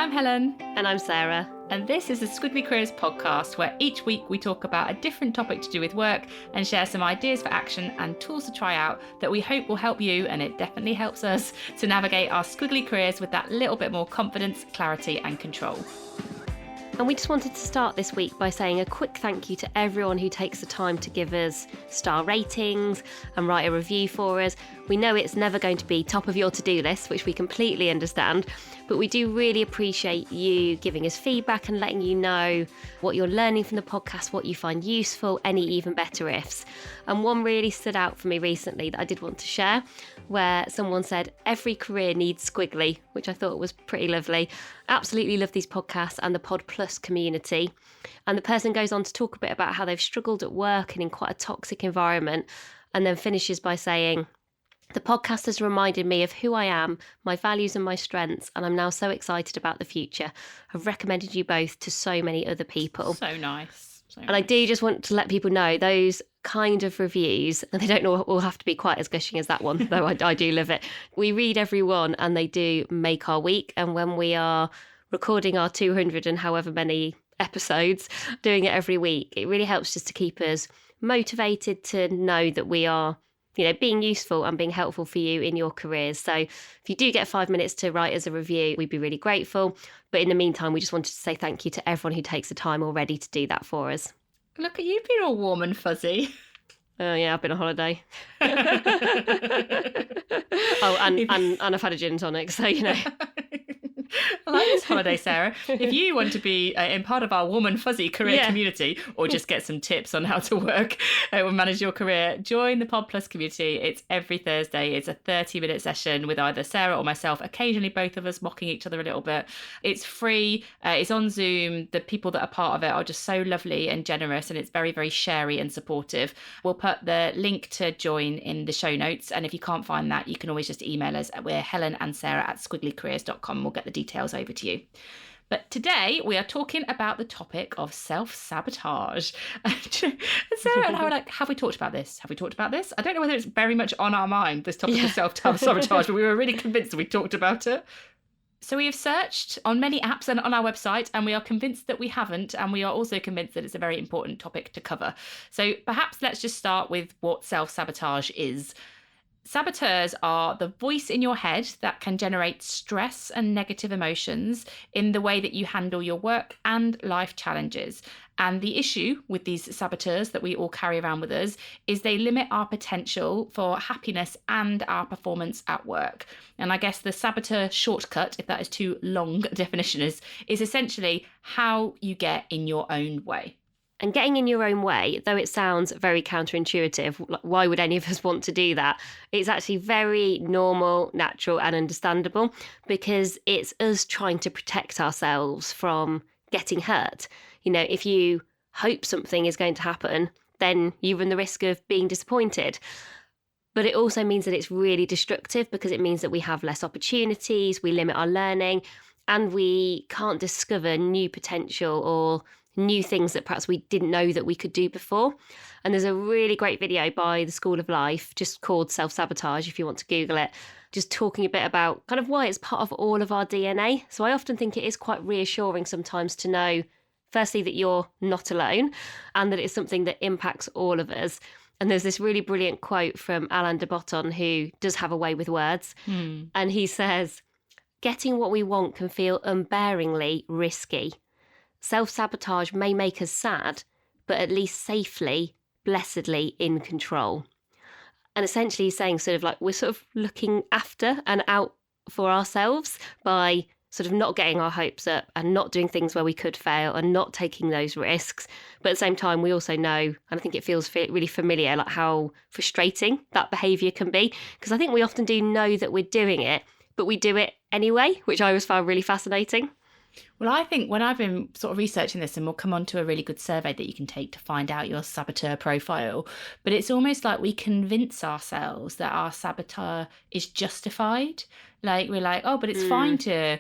I'm Helen. And I'm Sarah. And this is the Squiggly Careers podcast, where each week we talk about a different topic to do with work and share some ideas for action and tools to try out that we hope will help you, and it definitely helps us, to navigate our squiggly careers with that little bit more confidence, clarity and control. And we just wanted to start this week by saying a quick thank you to everyone who takes the time to give us star ratings and write a review for us. We know it's never going to be top of your to-do list, which we completely understand, but we do really appreciate you giving us feedback and letting you know what you're learning from the podcast, what you find useful, any even better ifs. And one really stood out for me recently that I did want to share, where someone said, every career needs Squiggly, which I thought was pretty lovely. Absolutely love these podcasts and the Pod Plus community. And the person goes on to talk a bit about how they've struggled at work and in quite a toxic environment, and then finishes by saying, the podcast has reminded me of who I am, my values and my strengths, and I'm now so excited about the future. I've recommended you both to so many other people. So nice. And I do just want to let people know those kind of reviews, and they don't all have to be quite as gushing as that one, though I do love it. We read every one and they do make our week. And when we are recording our 200 and however many episodes, doing it every week, it really helps just to keep us motivated to know that we are, being useful and being helpful for you in your careers. So if you do get 5 minutes to write us a review, we'd be really grateful. But in the meantime, we just wanted to say thank you to everyone who takes the time already to do that for us. Look at you being all warm and fuzzy. Oh, yeah, I've been on holiday. And I've had a gin and tonic, so, I like this holiday, Sarah. If you want to be in part of our warm and fuzzy career community, or just get some tips on how to work or manage your career, join the Pod Plus community. It's every Thursday. It's a 30-minute session with either Sarah or myself, occasionally both of us mocking each other a little bit. It's free. It's on Zoom. The people that are part of it are just so lovely and generous, and it's very, very sharey and supportive. We'll put the link to join in the show notes, and if you can't find that, you can always just email us. We're Helen and Sarah at squigglycareers.com. We'll get the details over to you. But today we are talking about the topic of self-sabotage. And Sarah and I were like, have we talked about this? Have we talked about this? I don't know whether it's very much on our mind, this topic of self-sabotage, but we were really convinced that we talked about it. So we have searched on many apps and on our website, and we are convinced that we haven't, and we are also convinced that it's a very important topic to cover. So perhaps let's just start with what self-sabotage is. Saboteurs are the voice in your head that can generate stress and negative emotions in the way that you handle your work and life challenges. And the issue with these saboteurs that we all carry around with us is they limit our potential for happiness and our performance at work. And I guess the saboteur shortcut, if that is too long a definition, is essentially how you get in your own way. And getting in your own way, though it sounds very counterintuitive, why would any of us want to do that? It's actually very normal, natural and understandable, because it's us trying to protect ourselves from getting hurt. If you hope something is going to happen, then you run the risk of being disappointed. But it also means that it's really destructive, because it means that we have less opportunities, we limit our learning, and we can't discover new potential or new things that perhaps we didn't know that we could do before. And there's a really great video by the School of Life, just called Self-Sabotage, if you want to Google it, just talking a bit about kind of why it's part of all of our DNA. So I often think it is quite reassuring sometimes to know, firstly, that you're not alone, and that it's something that impacts all of us. And there's this really brilliant quote from Alain de Botton, who does have a way with words. And he says, getting what we want can feel unbearingly risky. Self-sabotage may make us sad, but at least safely, blessedly in control. And essentially he's saying sort of like we're sort of looking after and out for ourselves by sort of not getting our hopes up and not doing things where we could fail and not taking those risks. But at the same time, we also know, and I think it feels really familiar, like how frustrating that behaviour can be. Because I think we often do know that we're doing it, but we do it anyway, which I always found really fascinating. Well, I think when I've been sort of researching this, and we'll come on to a really good survey that you can take to find out your saboteur profile, but it's almost like we convince ourselves that our saboteur is justified. Like we're like, oh, but it's fine to,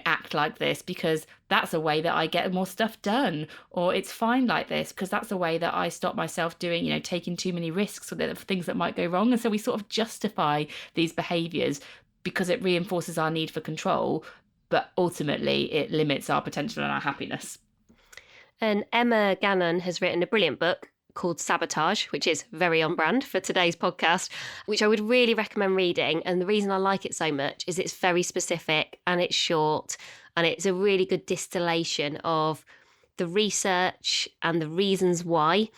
act like this because that's a way that I get more stuff done. Or it's fine like this because that's a way that I stop myself doing, taking too many risks or the things that might go wrong. And so we sort of justify these behaviours because it reinforces our need for control. but ultimately it limits our potential and our happiness. And Emma Gannon has written a brilliant book called Sabotage, which is very on brand for today's podcast, which I would really recommend reading. And the reason I like it so much is it's very specific and it's short, and it's a really good distillation of the research and the reasons why,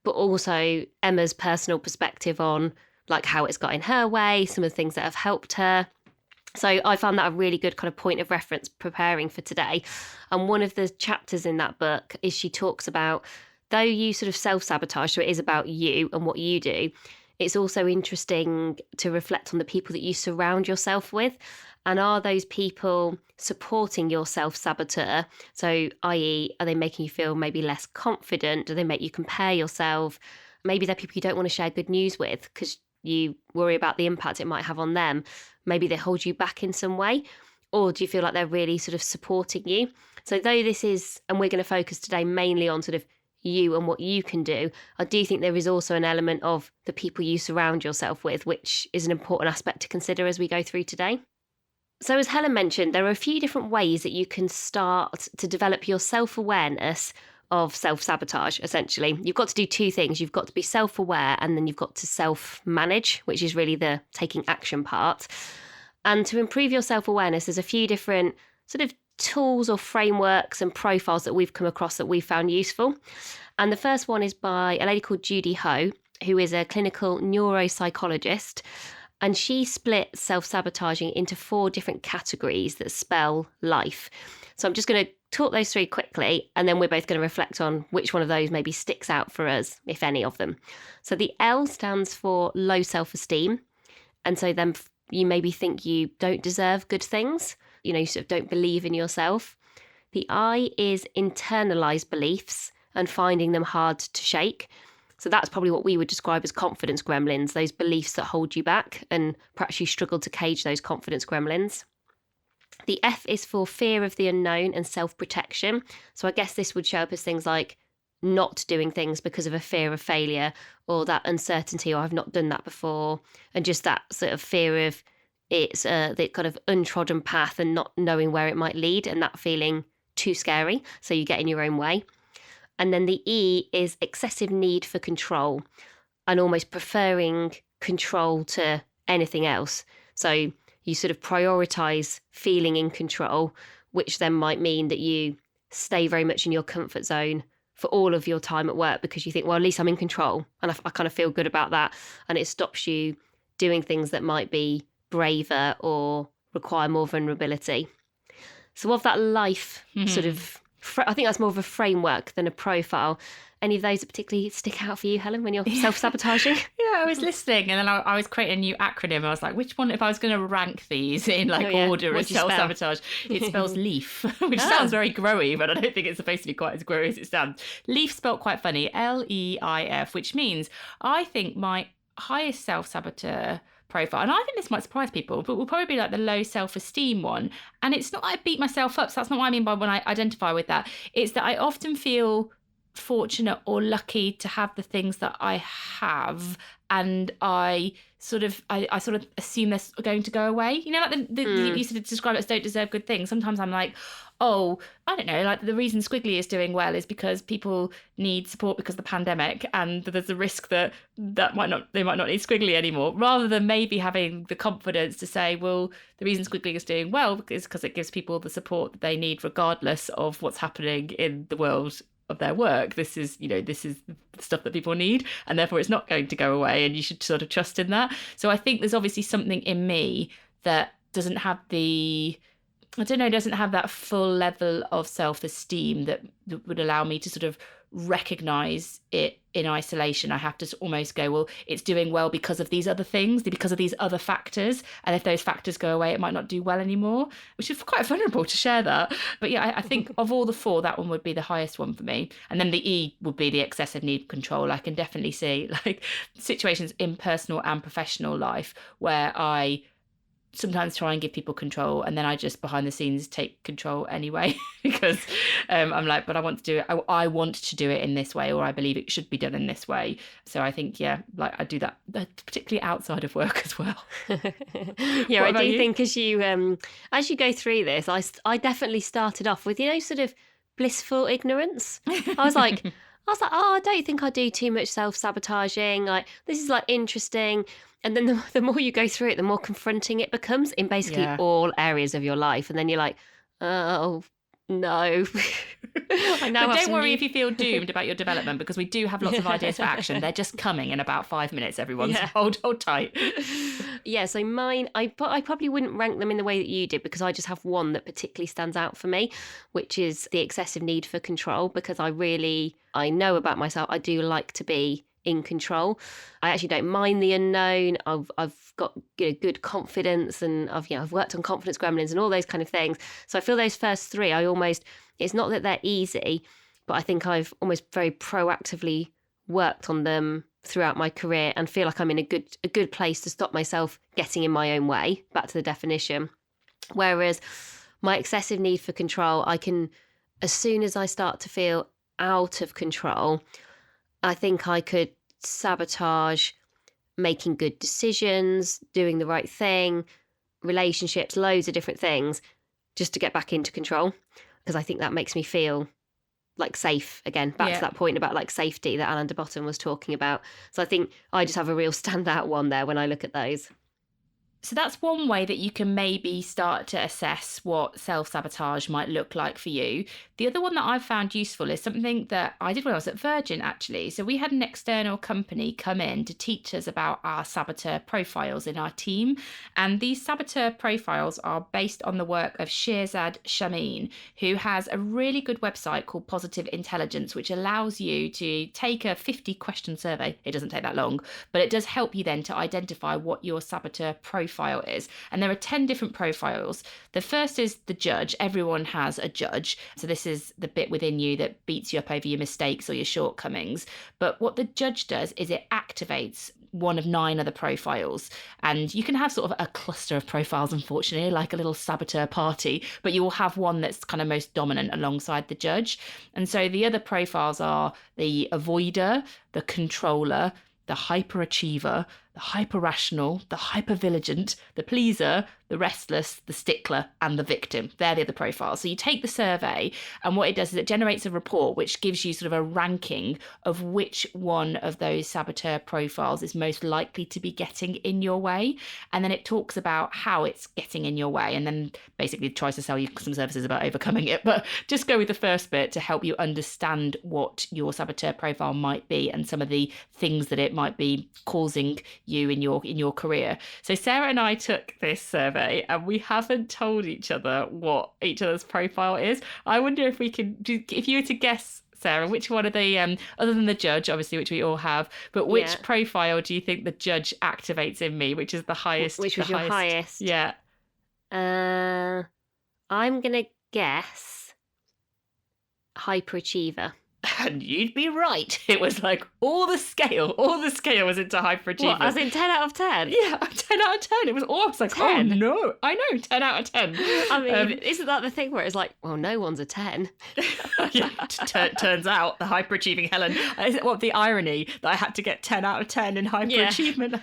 but also Emma's personal perspective on like how it's got in her way, some of the things that have helped her. So I found that a really good kind of point of reference preparing for today. And one of the chapters in that book is she talks about, though you sort of self-sabotage, so it is about you and what you do, it's also interesting to reflect on the people that you surround yourself with. And are those people supporting your self-saboteur? So, i.e., are they making you feel maybe less confident? Do they make you compare yourself? Maybe they're people you don't want to share good news with because you worry about the impact it might have on them. Maybe they hold you back in some way. Or do you feel like they're really sort of supporting you? So though this is, and we're going to focus today mainly on sort of you and what you can do, I do think there is also an element of the people you surround yourself with, which is an important aspect to consider as we go through today. So as Helen mentioned, there are a few different ways that you can start to develop your self-awareness of self-sabotage, essentially. You've got to do two things. You've got to be self-aware and then you've got to self-manage, which is really the taking action part. And to improve your self-awareness, there's a few different sort of tools or frameworks and profiles that we've come across that we've found useful. And the first one is by a lady called Judy Ho, who is a clinical neuropsychologist. And she split self-sabotaging into 4 different categories that spell life. So I'm just going to talk those through quickly, and then we're both going to reflect on which one of those maybe sticks out for us, if any of them. So the L stands for low self-esteem. And so then you maybe think you don't deserve good things. You sort of don't believe in yourself. The I is internalized beliefs and finding them hard to shake. So that's probably what we would describe as confidence gremlins, those beliefs that hold you back, and perhaps you struggle to cage those confidence gremlins. The F is for fear of the unknown and self-protection. So I guess this would show up as things like not doing things because of a fear of failure, or that uncertainty, or I've not done that before, and just that sort of fear of it's the kind of untrodden path and not knowing where it might lead, and that feeling too scary, so you get in your own way. And then the E is excessive need for control and almost preferring control to anything else. So you sort of prioritise feeling in control, which then might mean that you stay very much in your comfort zone for all of your time at work because you think, well, at least I'm in control and I kind of feel good about that. And it stops you doing things that might be braver or require more vulnerability. So of that life sort of, I think that's more of a framework than a profile. Any of those that particularly stick out for you, Helen, when you're self-sabotaging? Yeah, I was listening and then I was creating a new acronym. I was like, which one, if I was going to rank these in order of self-sabotage, it spells leaf, which sounds very growy, but I don't think it's supposed to be quite as growy as it sounds. Leaf spelt quite funny, L-E-I-F, which means I think my highest self-saboteur profile, and I think this might surprise people, but will probably be like the low self-esteem one. And it's not that I beat myself up, so that's not what I mean by when I identify with that. It's that I often feel fortunate or lucky to have the things that I have, and I sort of assume they're going to go away. Like you sort of describe it as don't deserve good things. Sometimes I'm like, oh, I don't know, like the reason Squiggly is doing well is because people need support because of the pandemic, and there's a risk that they might not need Squiggly anymore, rather than maybe having the confidence to say, well, the reason Squiggly is doing well is because it gives people the support that they need regardless of what's happening in the world of their work. This is stuff that people need, and therefore it's not going to go away, and you should sort of trust in that. So I think there's obviously something in me that doesn't have that full level of self-esteem that would allow me to sort of recognize it in isolation. I have to almost go, well, it's doing well because of these other things, because of these other factors, and if those factors go away, it might not do well anymore, which is quite vulnerable to share that. But yeah, I think of all the 4, that one would be the highest one for me. And then the E would be the excessive need for control. I can definitely see like situations in personal and professional life where I sometimes try and give people control, and then I just behind the scenes take control anyway because I'm like, but I want to do it. I want to do it in this way, or I believe it should be done in this way. So I think, yeah, like I do that, particularly outside of work as well. Yeah, I do think as you go through this, I definitely started off with, sort of blissful ignorance. I was like, oh, I don't think I do too much self-sabotaging. Like, this is like interesting. And then the more you go through it, the more confronting it becomes in basically all areas of your life. And then you're like, oh, no. But don't worry if you feel doomed about your development, because we do have lots of ideas for action. They're just coming in about 5 minutes, everyone. So hold tight. Yeah, so mine, I probably wouldn't rank them in the way that you did, because I just have one that particularly stands out for me, which is the excessive need for control, because I know about myself, I do like to be in control. I actually don't mind the unknown. I've got good confidence, and I've worked on confidence gremlins and all those kind of things. So I feel those first three, it's not that they're easy, but I think I've almost very proactively worked on them throughout my career and feel like I'm in a good place to stop myself getting in my own way, back to the definition. Whereas my excessive need for control, I can, as soon as I start to feel out of control, I think I could sabotage making good decisions, doing the right thing, relationships, loads of different things, just to get back into control, because I think that makes me feel like safe again, back to that point about like safety that Alain de Botton was talking about. So I think I just have a real standout one there when I look at those. So that's one way that you can maybe start to assess what self-sabotage might look like for you. The other one that I've found useful is something that I did when I was at Virgin, actually. So we had an external company come in to teach us about our saboteur profiles in our team. And these saboteur profiles are based on the work of Shirzad Shameen, who has a really good website called Positive Intelligence, which allows you to take a 50-question survey. It doesn't take that long, but it does help you then to identify what your saboteur profile is. And there are 10 different profiles. The first is the judge. Everyone has a judge. So this is the bit within you that beats you up over your mistakes or your shortcomings. But what the judge does is it activates one of 9 other profiles. And you can have sort of a cluster of profiles, unfortunately, like a little saboteur party, but you will have one that's kind of most dominant alongside the judge. And so the other profiles are the avoider, the controller, the hyperachiever, the hyper-rational, the hyper-vigilant, the pleaser, the restless, the stickler, and the victim. They're the other profiles. So you take the survey, and what it does is it generates a report which gives you sort of a ranking of which one of those saboteur profiles is most likely to be getting in your way. And then it talks about how it's getting in your way, and then basically tries to sell you some services about overcoming it. But just go with the first bit to help you understand what your saboteur profile might be and some of the things that it might be causing you in your career. So Sarah and I took this survey, and we haven't told each other what each other's profile is. I wonder if we can, if you were to guess, Sarah, which one of the other than the judge, obviously, which we all have, but which profile do you think the judge activates in me, which is the highest? Which was your highest? Yeah. I'm gonna guess hyperachiever. And you'd be right. It was like all the scale was into hyperachievement. What, as in 10 out of 10? Yeah, 10 out of 10. It was all, I was like, 10? Oh no, I know, 10 out of 10. I mean, isn't that the thing where it's like, well, no one's a 10? Yeah, turns out the hyperachieving Helen, the irony that I had to get 10 out of 10 in hyperachievement.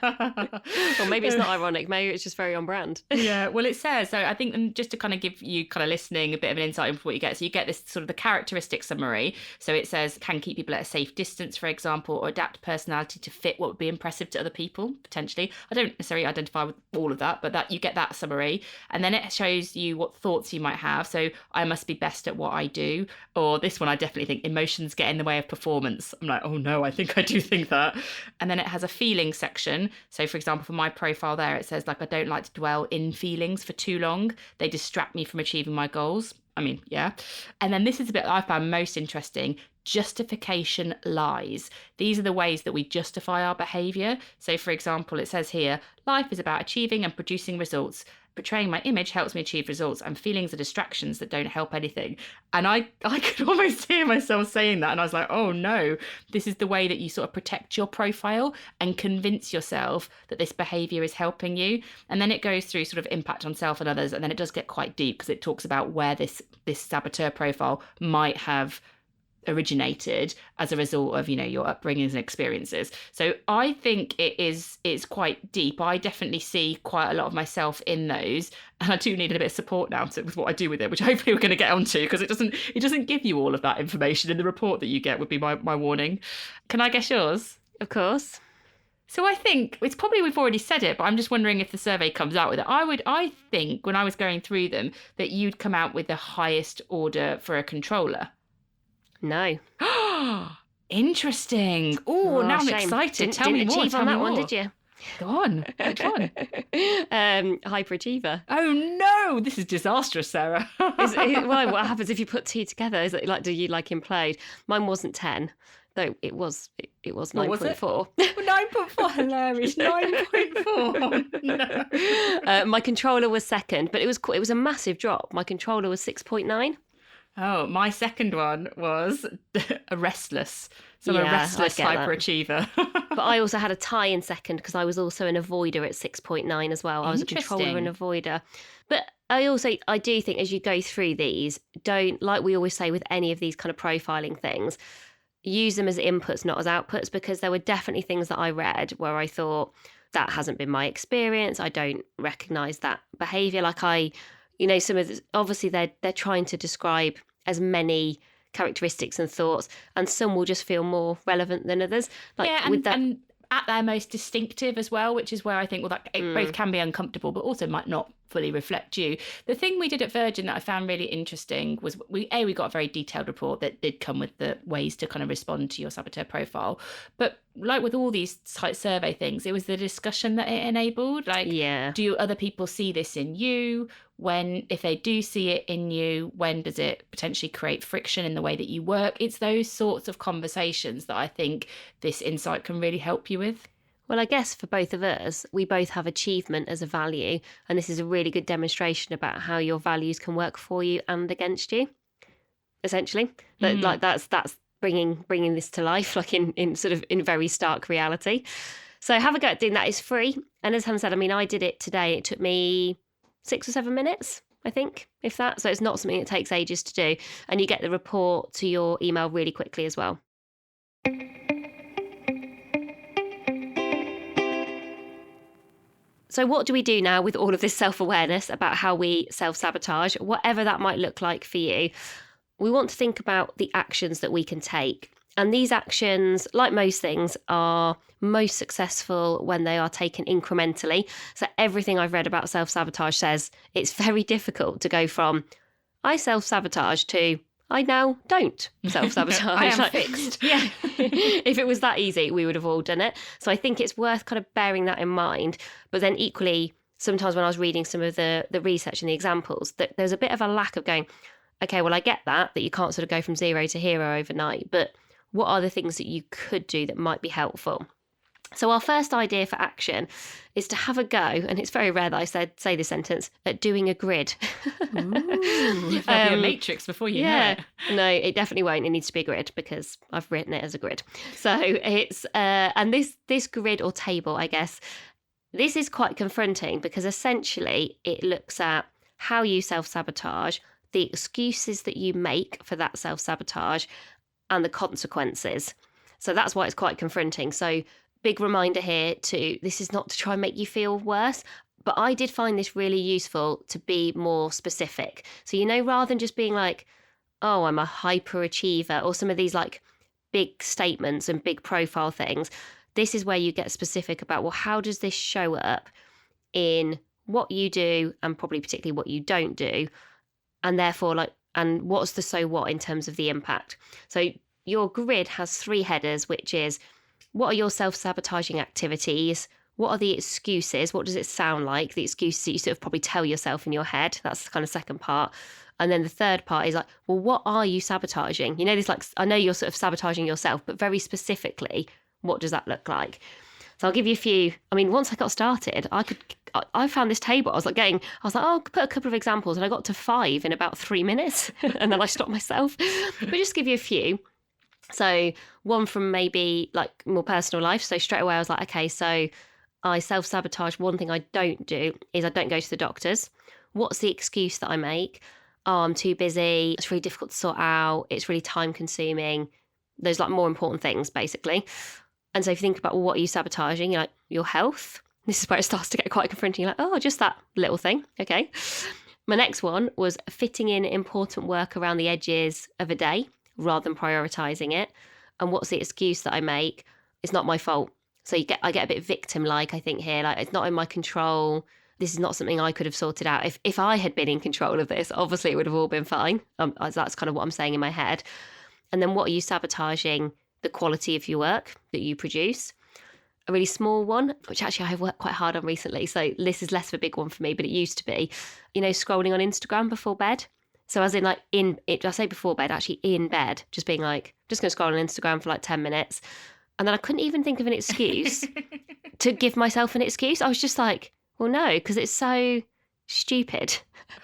Well, maybe it's not ironic, maybe it's just very on brand. Yeah, well, it says, so I think, and just to kind of give you kind of listening a bit of an insight into what you get, so you get this sort of the characteristic summary. So it says, can keep people at a safe distance, for example, or adapt personality to fit what would be impressive to other people, potentially. I don't necessarily identify with all of that, but that you get that summary. And then it shows you what thoughts you might have. So I must be best at what I do. Or this one, I definitely think emotions get in the way of performance. I'm like, oh no, I think I do think that. And then it has a feelings section. So for example, for my profile there, it says like, I don't like to dwell in feelings for too long. They distract me from achieving my goals. I mean, yeah. And then this is a bit that I found most interesting. Justification lies. These are the ways that we justify our behaviour. So, for example, it says here, life is about achieving and producing results. Portraying my image helps me achieve results, and feelings are distractions that don't help anything. And I could almost hear myself saying that, and I was like, oh no, this is the way that you sort of protect your profile and convince yourself that this behaviour is helping you. And then it goes through sort of impact on self and others, and then it does get quite deep because it talks about where this saboteur profile might have originated as a result of, you know, your upbringings and experiences. So I think it's quite deep. I definitely see quite a lot of myself in those, and I do need a bit of support now with what I do with it, which hopefully we're going to get onto, because it doesn't give you all of that information in the report that you get, would be my warning. Can I guess yours? Of course. So I think it's probably, we've already said it, but I'm just wondering if the survey comes out with it. I think when I was going through them that you'd come out with the highest order for a controller. No. Interesting. Oh, now I'm excited. Tell me more. Tell me more. One, did you? Go on. Which one? Hyperachiever. Oh no, this is disastrous, Sarah. Well, what happens if you put two together? Is it like, do you like implode? Mine wasn't 10. Though it was 9.4. 9.4, hilarious. 9.4. No. My controller was second, but it was a massive drop. My controller was 6.9. Oh, my second one was a restless. So I'm a restless hyperachiever. But I also had a tie in second because I was also an avoider at 6.9 as well. I was a controller and avoider. But I do think as you go through these, don't, like we always say with any of these kind of profiling things, use them as inputs, not as outputs, because there were definitely things that I read where I thought, that hasn't been my experience. I don't recognise that behaviour. Like some of obviously they're trying to describe as many characteristics and thoughts, and some will just feel more relevant than others. Like, yeah, and at their most distinctive as well, which is where I think, well, that it both can be uncomfortable, but also might not fully reflect you. The thing we did at Virgin that I found really interesting was we got a very detailed report that did come with the ways to kind of respond to your saboteur profile. But like with all these type survey things, it was the discussion that it enabled. Like, do other people see this in you? If they do see it in you, when does it potentially create friction in the way that you work? It's those sorts of conversations that I think this insight can really help you with. Well, I guess for both of us, we both have achievement as a value, and this is a really good demonstration about how your values can work for you and against you, essentially. Like that's bringing this to life, like in sort of in very stark reality. So have a go at doing that. It's free. And as Helen said, I mean, I did it today. It took me 6 or 7 minutes, I think, if that. So it's not something that takes ages to do. And you get the report to your email really quickly as well. So what do we do now with all of this self-awareness about how we self-sabotage, whatever that might look like for you? We want to think about the actions that we can take. And these actions, like most things, are most successful when they are taken incrementally. So everything I've read about self-sabotage says it's very difficult to go from I self-sabotage to I now don't self-sabotage. I am fixed. Yeah. If it was that easy, we would have all done it. So I think it's worth kind of bearing that in mind. But then equally, sometimes when I was reading some of the research and the examples, that there's a bit of a lack of going, okay, well, I get that you can't sort of go from zero to hero overnight, but what are the things that you could do that might be helpful? So our first idea for action is to have a go, and it's very rare that I say this sentence, at doing a grid. Ooh, there'll be a matrix before you know it. No, it definitely won't. It needs to be a grid because I've written it as a grid. So it's, and this grid or table, I guess, this is quite confronting because essentially it looks at how you self-sabotage, the excuses that you make for that self-sabotage, and the consequences. So that's why it's quite confronting. So big reminder here this is not to try and make you feel worse, but I did find this really useful to be more specific. So, rather than just being like, oh, I'm a hyperachiever, or some of these like big statements and big profile things, this is where you get specific about, well, how does this show up in what you do and probably particularly what you don't do? And therefore, and what's the so what in terms of the impact? So your grid has 3 headers, which is, what are your self-sabotaging activities? What are the excuses? What does it sound like? The excuses that you sort of probably tell yourself in your head. That's the kind of second part. And then the third part is like, well, what are you sabotaging? This I know you're sort of sabotaging yourself, but very specifically, what does that look like? So I'll give you a few. I mean, once I got started, I I found this table. I was like, oh, put a couple of examples, and I got to 5 in about 3 minutes, and then I stopped myself. But just give you a few. So one from maybe like more personal life. So straight away I was like, okay, so I self-sabotage. One thing I don't do is I don't go to the doctors. What's the excuse that I make? Oh, I'm too busy. It's really difficult to sort out. It's really time consuming. Those like more important things, basically. And so if you think about, well, what are you sabotaging? You're like, your health. This is where it starts to get quite confronting. You're like, oh, just that little thing. Okay. My next one was fitting in important work around the edges of a day rather than prioritising it. And what's the excuse that I make? It's not my fault. So I get a bit victim-like, I think, here. Like, it's not in my control. This is not something I could have sorted out. If I had been in control of this, obviously it would have all been fine. That's kind of what I'm saying in my head. And then what are you sabotaging? The quality of your work that you produce. A really small one, which actually I've worked quite hard on recently. So this is less of a big one for me, but it used to be, scrolling on Instagram before bed. So as in like I say before bed, actually in bed, just being like, just going to scroll on Instagram for like 10 minutes. And then I couldn't even think of an excuse to give myself an excuse. I was just like, well, no, because it's so stupid.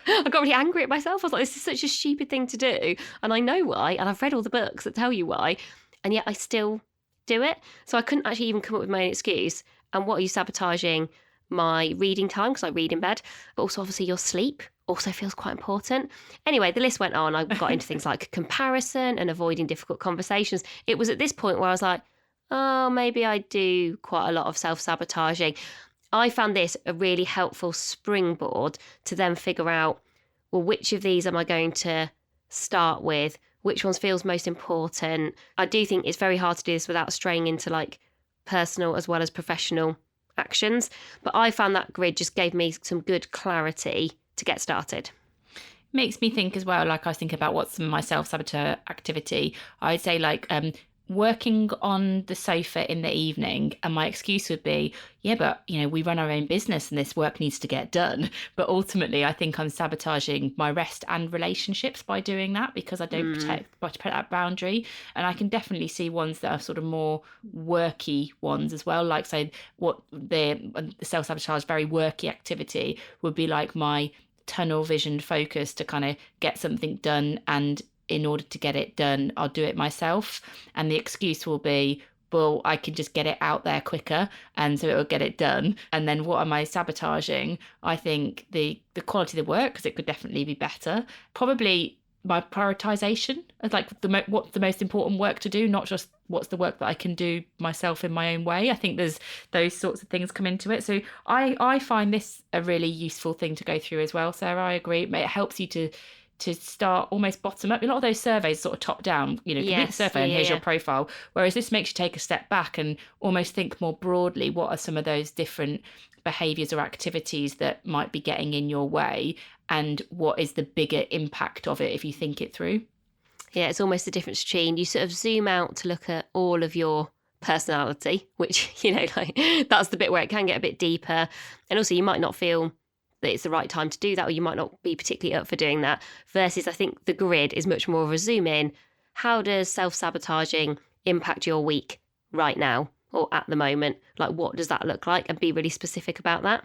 I got really angry at myself. I was like, this is such a stupid thing to do. And I know why. And I've read all the books that tell you why. And yet I still do it. So I couldn't actually even come up with my own excuse. And what are you sabotaging? My reading time, because I read in bed, but also obviously your sleep also feels quite important. Anyway, the list went on. I got into things like comparison and avoiding difficult conversations. It was at this point where I was like, oh, maybe I do quite a lot of self-sabotaging. I found this a really helpful springboard to then figure out, well, which of these am I going to start with? Which ones feels most important? I do think it's very hard to do this without straying into like personal as well as professional actions. But I found that grid just gave me some good clarity to get started. Makes me think as well, like I was thinking about what's my self-saboteur activity. I'd say like working on the sofa in the evening, and my excuse would be, yeah, but we run our own business and this work needs to get done. But ultimately I think I'm sabotaging my rest and relationships by doing that, because I don't protect that boundary. And I can definitely see ones that are sort of more worky ones as well, like say what the self-sabotage very worky activity would be, like my tunnel vision focus to kind of get something done, and in order to get it done, I'll do it myself. And the excuse will be, well, I can just get it out there quicker, and so it'll get it done. And then what am I sabotaging? I think the quality of the work, because it could definitely be better. Probably my prioritization of like what's the most important work to do, not just what's the work that I can do myself in my own way. I think there's those sorts of things come into it. So I find this a really useful thing to go through as well, Sarah. I agree. It helps you to start almost bottom up. A lot of those surveys sort of top down, complete the survey and here's your profile. Whereas this makes you take a step back and almost think more broadly, what are some of those different behaviours or activities that might be getting in your way, and what is the bigger impact of it if you think it through. Yeah, it's almost the difference between you sort of zoom out to look at all of your personality, which, like that's the bit where it can get a bit deeper. And also you might not feel that it's the right time to do that, or you might not be particularly up for doing that, versus I think the grid is much more of a zoom in. How does self-sabotaging impact your week right now or at the moment? Like, what does that look like? And be really specific about that.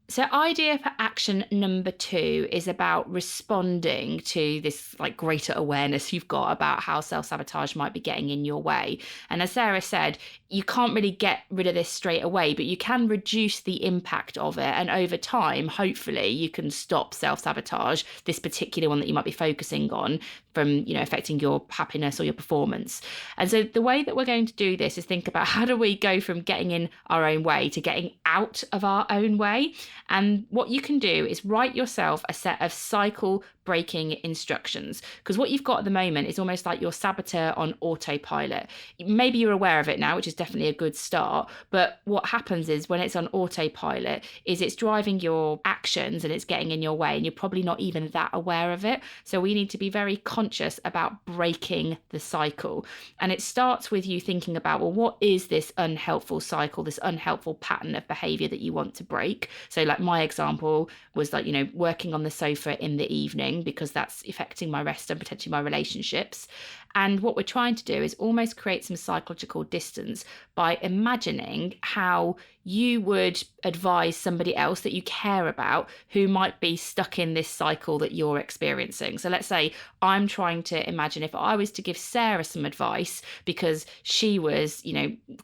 So idea for action number 2 is about responding to this like greater awareness you've got about how self-sabotage might be getting in your way. And as Sarah said, you can't really get rid of this straight away, but you can reduce the impact of it. And over time, hopefully you can stop self-sabotage, this particular one that you might be focusing on, from affecting your happiness or your performance. And so the way that we're going to do this is think about, how do we go from getting in our own way to getting out of our own way? And what you can do is write yourself a set of cycle breaking instructions, because what you've got at the moment is almost like your saboteur on autopilot. Maybe you're aware of it now, which is definitely a good start, but what happens is when it's on autopilot is it's driving your actions and it's getting in your way, and you're probably not even that aware of it. So we need to be very conscious about breaking the cycle. And it starts with you thinking about, well, what is this unhelpful cycle, this unhelpful pattern of behavior that you want to break? So like my example was like, working on the sofa in the evening, because that's affecting my rest and potentially my relationships. And what we're trying to do is almost create some psychological distance by imagining how you would advise somebody else that you care about who might be stuck in this cycle that you're experiencing. So let's say I'm trying to imagine if I was to give Sarah some advice because she was,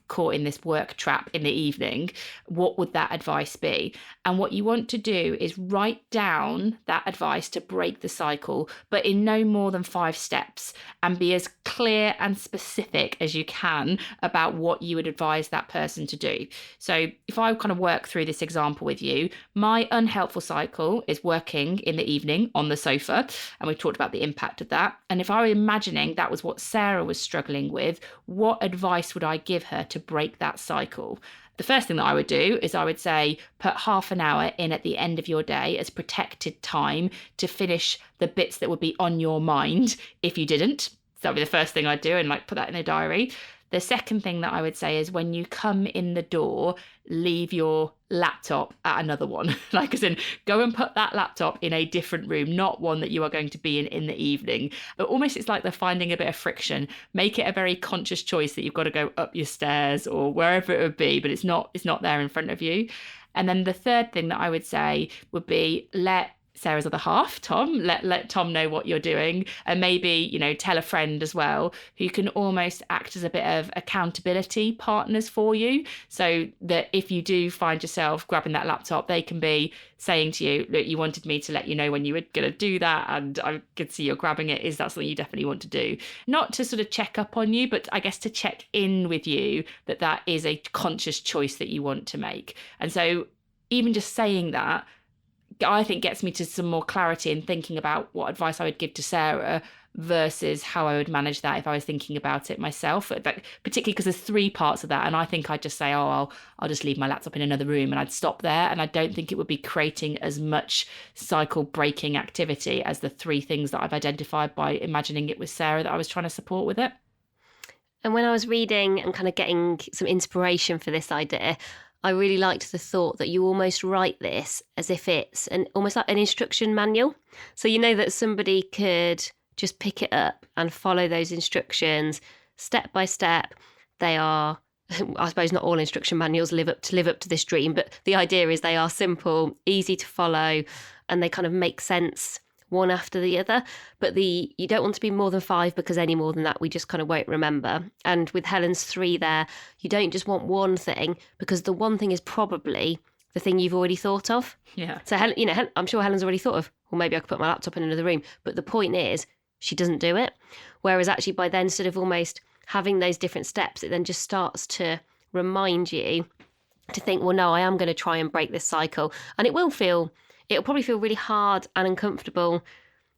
caught in this work trap in the evening, what would that advice be? And what you want to do is write down that advice to break the cycle, but in no more than 5 steps, and be as clear and specific as you can about what you would advise that person to do. So if I kind of work through this example with you, my unhelpful cycle is working in the evening on the sofa, and we've talked about the impact of that. And if I were imagining that was what Sarah was struggling with, what advice would I give her to break that cycle? The first thing that I would do is I would say, put half an hour in at the end of your day as protected time to finish the bits that would be on your mind if you didn't. So that would be the first thing I'd do, and put that in a diary. The second thing that I would say is when you come in the door, leave your laptop at another one. As in, go and put that laptop in a different room, not one that you are going to be in the evening. But almost it's like they're finding a bit of friction. Make it a very conscious choice that you've got to go up your stairs or wherever it would be, but it's not there in front of you. And then the third thing that I would say would be let Sarah's other half, Tom, let Tom know what you're doing, and maybe, tell a friend as well who can almost act as a bit of accountability partners for you, so that if you do find yourself grabbing that laptop, they can be saying to you, look, you wanted me to let you know when you were going to do that, and I could see you're grabbing it. Is that something you definitely want to do? Not to sort of check up on you, but I guess to check in with you that is a conscious choice that you want to make. And so even just saying that, I think, gets me to some more clarity in thinking about what advice I would give to Sarah versus how I would manage that if I was thinking about it myself. Particularly because there's 3 parts of that, and I think I'd just say, I'll just leave my laptop in another room, and I'd stop there. And I don't think it would be creating as much cycle breaking activity as the 3 things that I've identified by imagining it was Sarah that I was trying to support with it. And when I was reading and kind of getting some inspiration for this idea, I really liked the thought that you almost write this as if it's almost like an instruction manual. So that somebody could just pick it up and follow those instructions step by step. They are, I suppose not all instruction manuals live up to this dream, but the idea is they are simple, easy to follow, and they kind of make sense one after the other. But you don't want to be more than 5, because any more than that we just kind of won't remember. And with Helen's 3 there, you don't just want one thing, because the one thing is probably the thing you've already thought of. Yeah. So Helen, I'm sure Helen's already thought of, well, maybe I could put my laptop in another room. But the point is, she doesn't do it. Whereas actually by then sort of almost having those different steps, it then just starts to remind you to think, well, no, I am going to try and break this cycle. And it'll probably feel really hard and uncomfortable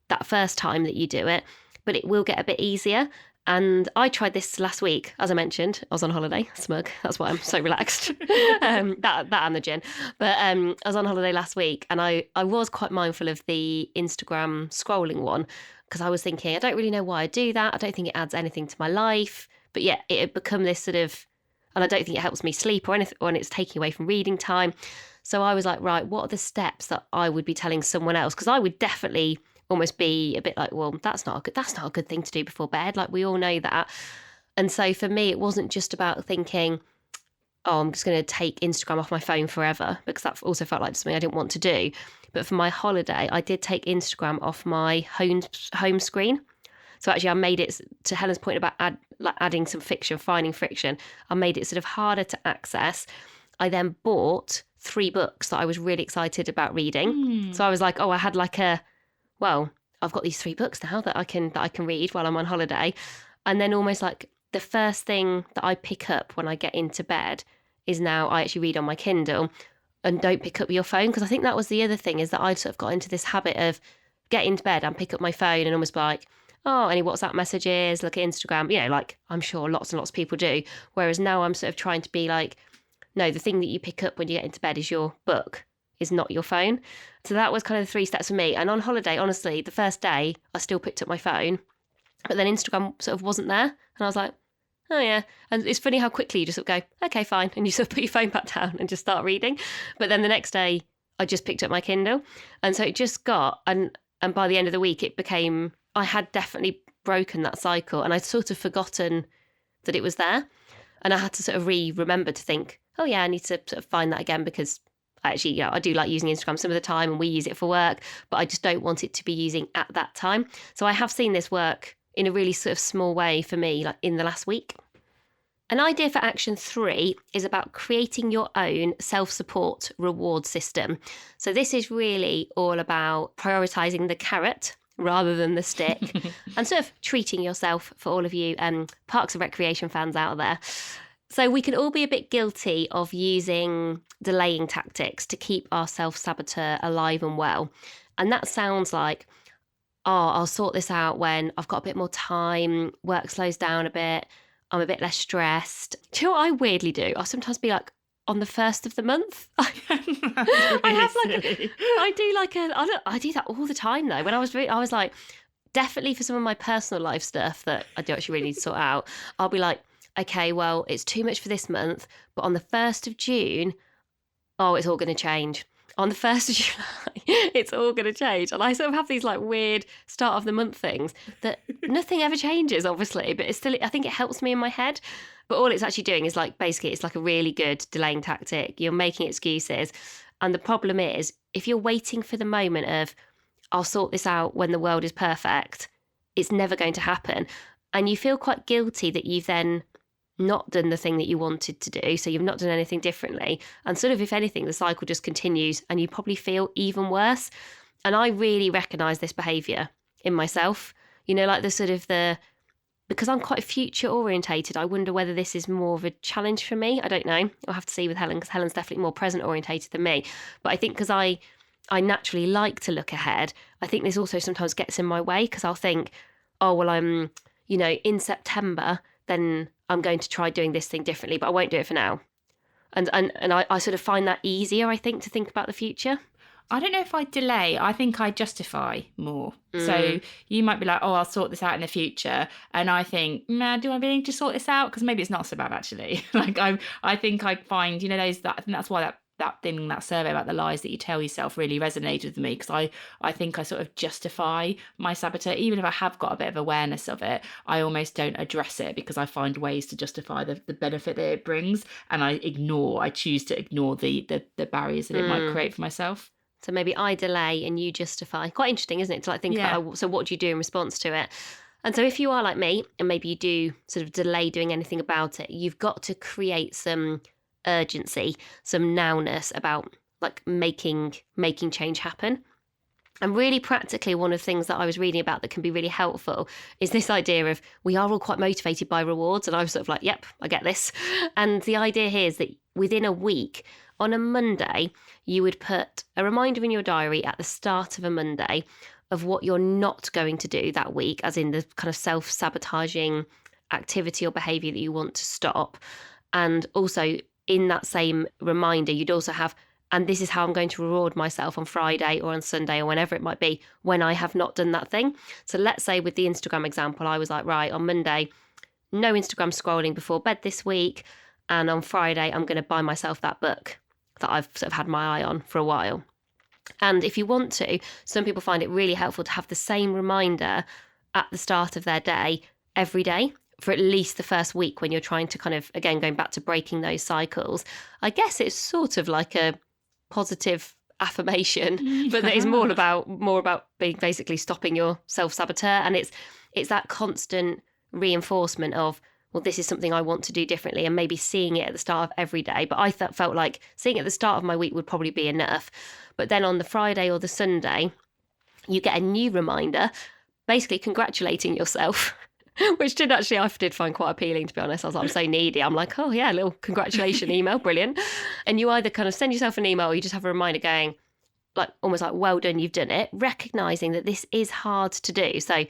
that first time that you do it, but it will get a bit easier. And I tried this last week. As I mentioned, I was on holiday, smug. That's why I'm so relaxed. that and the gin. But I was on holiday last week, and I was quite mindful of the Instagram scrolling one, because I was thinking, I don't really know why I do that. I don't think it adds anything to my life. But yeah, it had become this sort of, and I don't think it helps me sleep or anything, or it's taking away from reading time. So I was like, right, what are the steps that I would be telling someone else? Because I would definitely almost be a bit like, well, that's not a good thing to do before bed. Like, we all know that. And so for me, it wasn't just about thinking, oh, I'm just going to take Instagram off my phone forever, because that also felt like something I didn't want to do. But for my holiday, I did take Instagram off my home screen. So actually I made it, to Helen's point about adding some fiction, finding friction, I made it sort of harder to access. I then bought 3 books that I was really excited about reading. So I was like, oh, I had I've got these 3 books now that I can read while I'm on holiday. And then almost like the first thing that I pick up when I get into bed is now I actually read on my Kindle and don't pick up your phone. Because I think that was the other thing, is that I'd sort of got into this habit of getting into bed and pick up my phone and almost be like, oh, any WhatsApp messages, look at Instagram, like I'm sure lots and lots of people do. Whereas now I'm sort of trying to be like, no, the thing that you pick up when you get into bed is your book, is not your phone. So that was kind of the 3 steps for me. And on holiday, honestly, the first day, I still picked up my phone, but then Instagram sort of wasn't there. And I was like, oh yeah. And it's funny how quickly you just sort of go, okay, fine. And you sort of put your phone back down and just start reading. But then the next day, I just picked up my Kindle. And so it just got, and by the end of the week, it became, I had definitely broken that cycle, and I'd sort of forgotten that it was there. And I had to sort of remember to think, oh yeah, I need to sort of find that again because actually, I do like using Instagram some of the time and we use it for work, but I just don't want it to be using at that time. So I have seen this work in a really sort of small way for me, like in the last week. An idea for action 3 is about creating your own self-support reward system. So this is really all about prioritizing the carrot rather than the stick and sort of treating yourself, for all of you parks and recreation fans out there. So we can all be a bit guilty of using delaying tactics to keep our self-saboteur alive and well. And that sounds like, oh, I'll sort this out when I've got a bit more time, work slows down a bit, I'm a bit less stressed. Do you know what I weirdly do? I'll sometimes be like, on the first of the month. I do that all the time though. When I was like, definitely for some of my personal life stuff that I do actually really need to sort out, I'll be like, okay, well, it's too much for this month, but on the 1st of June, oh, it's all going to change. On the 1st of July, it's all going to change. And I sort of have these like weird start of the month things that nothing ever changes, obviously, but it's still, I think it helps me in my head. But all it's actually doing is like, basically, it's like a really good delaying tactic. You're making excuses. And the problem is, if you're waiting for the moment of, I'll sort this out when the world is perfect, it's never going to happen. And you feel quite guilty that you've then not done the thing that you wanted to do. So you've not done anything differently. And sort of, if anything, the cycle just continues and you probably feel even worse. And I really recognise this behaviour in myself. You know, like because I'm quite future orientated, I wonder whether this is more of a challenge for me. I don't know. I'll have to see with Helen, because Helen's definitely more present orientated than me. But I think because I naturally like to look ahead, I think this also sometimes gets in my way, because I'll think, oh, well, I'm, in September, then I'm going to try doing this thing differently, but I won't do it for now. And I sort of find that easier, I think, to think about the future. I don't know if I delay. I think I justify more. So you might be like, oh, I'll sort this out in the future. And I think, do I really need to sort this out? Because maybe it's not so bad, actually. Like I think I find, I think that's why that survey about the lies that you tell yourself really resonated with me, because I think I sort of justify my saboteur. Even if I have got a bit of awareness of it, I almost don't address it, because I find ways to justify the benefit that it brings, and I choose to ignore the barriers that it might create for myself. So maybe I delay and you justify. Quite interesting, isn't it? To like think about, so what do you do in response to it? And so if you are like me, and maybe you do sort of delay doing anything about it, you've got to create some urgency, some nowness about like making change happen. And really practically, one of the things that I was reading about that can be really helpful is this idea of, we are all quite motivated by rewards. And I was sort of like, yep, I get this. And the idea here is that within a week, on a Monday, you would put a reminder in your diary at the start of a Monday of what you're not going to do that week, as in the kind of self-sabotaging activity or behaviour that you want to stop. And also in that same reminder, you'd also have, and this is how I'm going to reward myself on Friday or on Sunday or whenever it might be, when I have not done that thing. So let's say with the Instagram example, I was like, right, on Monday, no Instagram scrolling before bed this week. And on Friday, I'm going to buy myself that book that I've sort of had my eye on for a while. And if you want to, some people find it really helpful to have the same reminder at the start of their day every day, for at least the first week, when you're trying to kind of, again, going back to breaking those cycles. I guess it's sort of like a positive affirmation, but that is more about being basically stopping your self-saboteur. And it's that constant reinforcement of, well, this is something I want to do differently, and maybe seeing it at the start of every day. But I felt like seeing it at the start of my week would probably be enough. But then on the Friday or the Sunday, you get a new reminder, basically congratulating yourself, which I did find quite appealing, to be honest. I was like, I'm so needy. I'm like, oh yeah, a little congratulation email, brilliant. And you either kind of send yourself an email, or you just have a reminder going, like, almost like, well done, you've done it, recognising that this is hard to do. So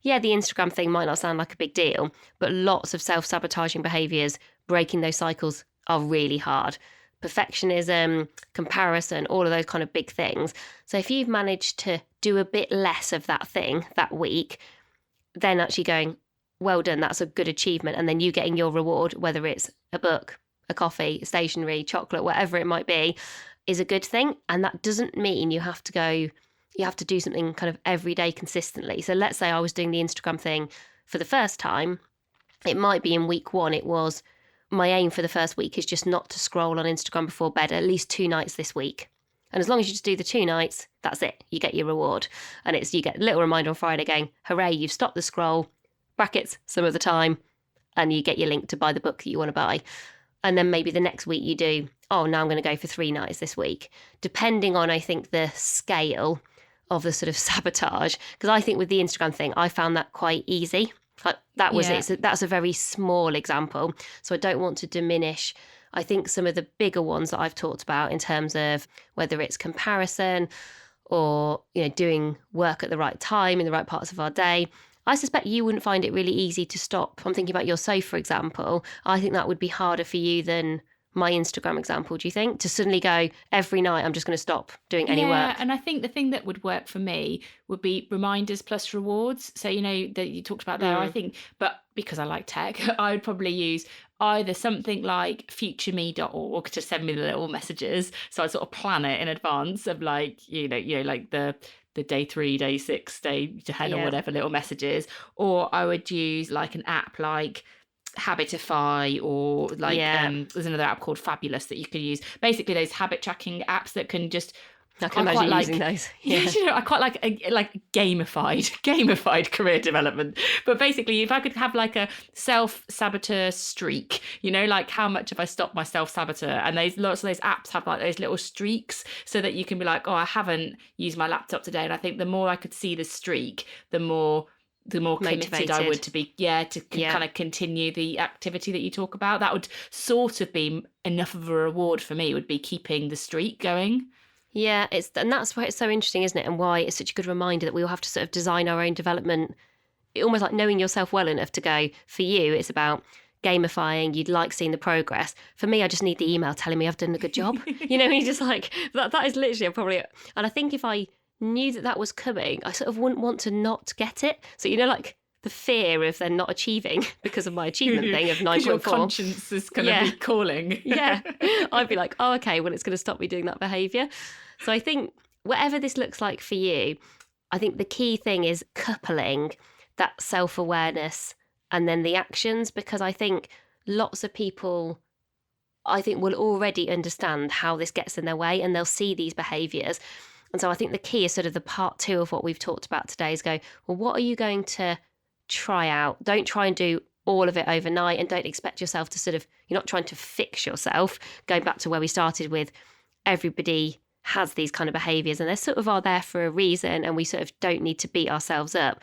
yeah, the Instagram thing might not sound like a big deal, but lots of self-sabotaging behaviours, breaking those cycles, are really hard. Perfectionism, comparison, all of those kind of big things. So if you've managed to do a bit less of that thing that week, then actually going, well done, that's a good achievement. And then you getting your reward, whether it's a book, a coffee, stationery, chocolate, whatever it might be, is a good thing. And that doesn't mean you have to do something kind of every day consistently. So let's say I was doing the Instagram thing for the first time. It might be in week 1, it was my aim for the first week is just not to scroll on Instagram before bed at least 2 nights this week. And as long as you just do the 2 nights, that's it. You get your reward. And you get a little reminder on Friday going, hooray, you've stopped the scroll, brackets, some of the time, and you get your link to buy the book that you want to buy. And then maybe the next week you do, oh, now I'm going to go for 3 nights this week, depending on, I think, the scale of the sort of sabotage. Because I think with the Instagram thing, I found that quite easy. Like, that was it. So that's a very small example. So I don't want to diminish, I think, some of the bigger ones that I've talked about in terms of whether it's comparison or, doing work at the right time in the right parts of our day. I suspect you wouldn't find it really easy to stop. I'm thinking about your sofa, for example. I think that would be harder for you than my Instagram example, do you think? To suddenly go, every night I'm just going to stop doing any work. Yeah, and I think the thing that would work for me would be reminders plus rewards. So, that you talked about there, I think, but because I like tech, I would probably use either something like futureme.org to send me the little messages. So I sort of plan it in advance of like the day 3, day 6, day 10 or whatever little messages. Or I would use like an app like Habitify or like there's another app called Fabulous that you could use. Basically those habit tracking apps that can just I can imagine using those. Yeah, I quite like gamified career development. But basically, if I could have like a self-saboteur streak, like how much have I stopped my self-saboteur? And lots of those apps have like those little streaks so that you can be like, oh, I haven't used my laptop today. And I think the more I could see the streak, the more committed I would to be, kind of continue the activity that you talk about. That would sort of be enough of a reward for me, would be keeping the streak going. Yeah, and that's why it's so interesting, isn't it? And why it's such a good reminder that we all have to sort of design our own development, almost like knowing yourself well enough to go, for you, it's about gamifying, you'd like seeing the progress. For me, I just need the email telling me I've done a good job. You're just like, that is literally probably, and I think if I knew that was coming, I sort of wouldn't want to not get it. So, like the fear of then not achieving because of my achievement thing of 9.4. Your conscience is going to be calling. Yeah. I'd be like, oh, okay, well, it's going to stop me doing that behaviour. So I think whatever this looks like for you, I think the key thing is coupling that self-awareness and then the actions, because I think lots of people, will already understand how this gets in their way and they'll see these behaviours. And so I think the key is sort of the part 2 of what we've talked about today is go, well, what are you going to try out? Don't try and do all of it overnight, and don't expect yourself to sort of, you're not trying to fix yourself. Going back to where we started with, everybody has these kind of behaviours and they sort of are there for a reason, and we sort of don't need to beat ourselves up.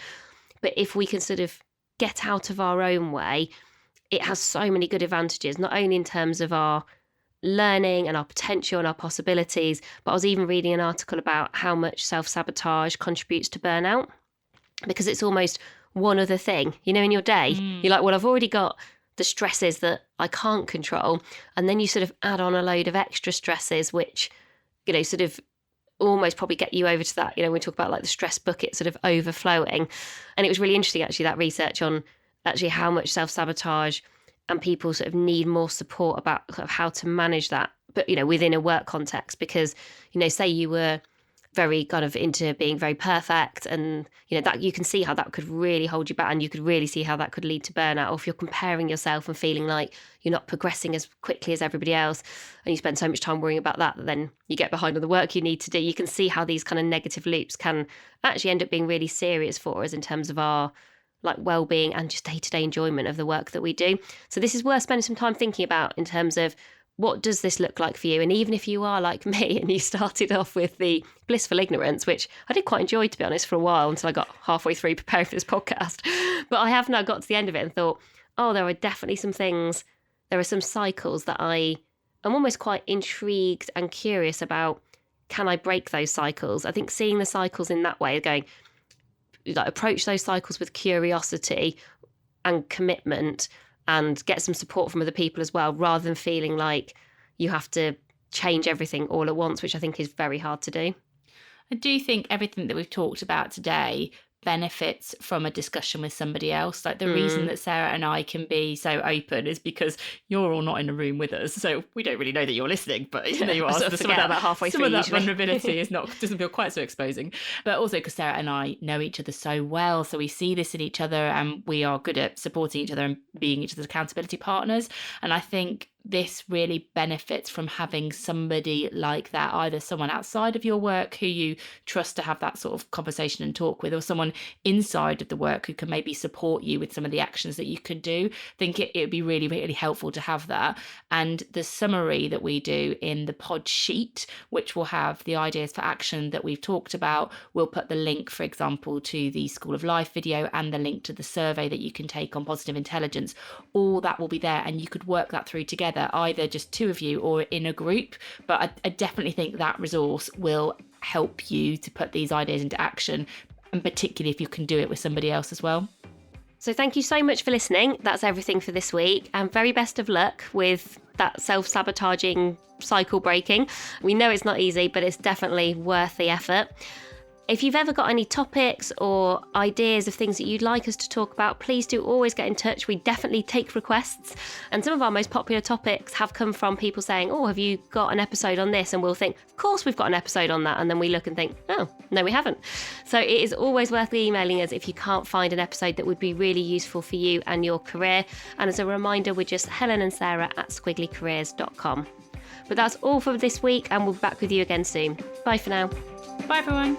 But if we can sort of get out of our own way, it has so many good advantages, not only in terms of our learning and our potential and our possibilities, but I was even reading an article about how much self-sabotage contributes to burnout, because it's almost one other thing, in your day. You're like, well, I've already got the stresses that I can't control, and then you sort of add on a load of extra stresses which sort of almost probably get you over to that, we talk about like the stress bucket sort of overflowing. And it was really interesting actually, that research on actually how much self-sabotage and people sort of need more support about sort of how to manage that, but within a work context, because say you were very kind of into being very perfect, and that you can see how that could really hold you back, and you could really see how that could lead to burnout. Or if you're comparing yourself and feeling like you're not progressing as quickly as everybody else, and you spend so much time worrying about that, then you get behind on the work you need to do. You can see how these kind of negative loops can actually end up being really serious for us in terms of our like well-being and just day-to-day enjoyment of the work that we do. So this is worth spending some time thinking about in terms of, what does this look like for you? And even if you are like me and you started off with the blissful ignorance, which I did quite enjoy, to be honest, for a while, until I got halfway through preparing for this podcast. But I have now got to the end of it and thought, oh, there are definitely some things, there are some cycles that I am almost quite intrigued and curious about. Can I break those cycles? I think seeing the cycles in that way, going, like, approach those cycles with curiosity and commitment, and get some support from other people as well, rather than feeling like you have to change everything all at once, which I think is very hard to do. I do think everything that we've talked about today benefits from a discussion with somebody else. Like the reason that Sarah and I can be so open is because you're all not in a room with us, so we don't really know that you're listening, but even though you are, sort of forget about halfway some through of that usually. vulnerability doesn't feel quite so exposing. But also because Sarah and I know each other so well, so we see this in each other and we are good at supporting each other and being each other's accountability partners. And I think this really benefits from having somebody like that, either someone outside of your work who you trust to have that sort of conversation and talk with, or someone inside of the work who can maybe support you with some of the actions that you could do. I think it would be really, really helpful to have that. And the summary that we do in the pod sheet, which will have the ideas for action that we've talked about, we'll put the link, for example, to the School of Life video and the link to the survey that you can take on positive intelligence. All that will be there, and you could work that through together, either just two of you or in a group. But I definitely think that resource will help you to put these ideas into action, and particularly if you can do it with somebody else as well. So thank you so much for listening. That's everything for this week, and very best of luck with that self-sabotaging cycle breaking. We know it's not easy, but it's definitely worth the effort. If you've ever got any topics or ideas of things that you'd like us to talk about, please do always get in touch. We definitely take requests. And some of our most popular topics have come from people saying, oh, have you got an episode on this? And we'll think, of course we've got an episode on that. And then we look and think, oh, no, we haven't. So it is always worth emailing us if you can't find an episode that would be really useful for you and your career. And as a reminder, we're just Helen and Sarah at squigglycareers.com. But that's all for this week, and we'll be back with you again soon. Bye for now. Bye, everyone.